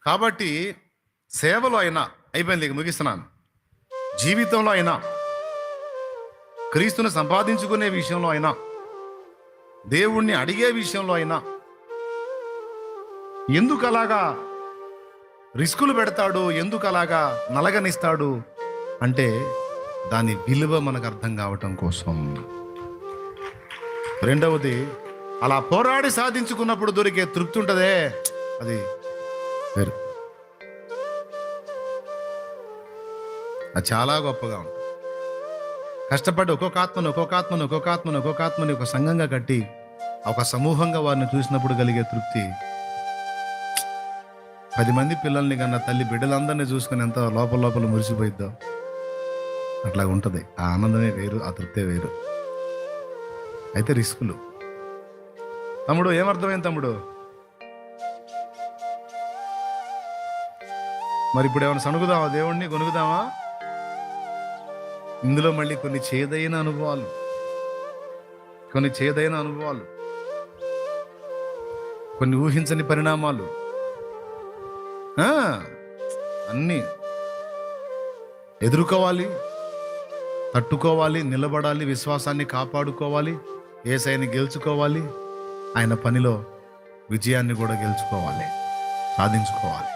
కాబట్టి సేవలో అయినా, అయిపోయింది ఇక ముగిస్తున్నాను, జీవితంలో అయినా, క్రీస్తుని సంపాదించుకునే విషయంలో అయినా, దేవుణ్ణి అడిగే విషయంలో అయినా ఎందుకు అలాగా రిస్కులు పెడతాడు, ఎందుకు అలాగా నలగనిస్తాడు అంటే దాని విలువ మనకు అర్థం కావటం కోసం. రెండవది, అలా పోరాడి సాధించుకున్నప్పుడు దొరికే తృప్తి ఉంటుందే, అది వేరు. అది చాలా గొప్పగా ఉంటుంది. కష్టపడి ఒక్కొక్క ఆత్మని ఒక సంఘంగా కట్టి ఒక సమూహంగా వారిని చూసినప్పుడు కలిగే తృప్తి 10 మంది పిల్లల్ని కన్నా తల్లి బిడ్డలందరినీ చూసుకుని ఎంత లోపల మురిసిపోయిద్దో అట్లా ఉంటుంది. ఆ ఆనందమే వేరు, ఆ తృప్తే వేరు. అయితే రిస్కులు. తమ్ముడు, ఏమర్థమైంది తమ్ముడు? మరి ఇప్పుడు ఏమైనా సణుగుదామా, దేవుణ్ణి కొనుగుదామా? ఇందులో మళ్ళీ కొన్ని చేదైన అనుభవాలు, కొన్ని ఊహించని పరిణామాలు, అన్నీ ఎదుర్కోవాలి, తట్టుకోవాలి, నిలబడాలి, విశ్వాసాన్ని కాపాడుకోవాలి, యేసయ్యని గెలుచుకోవాలి, ఆయన పనిలో విజయాన్ని కూడా గెలుచుకోవాలి, సాధించుకోవాలి.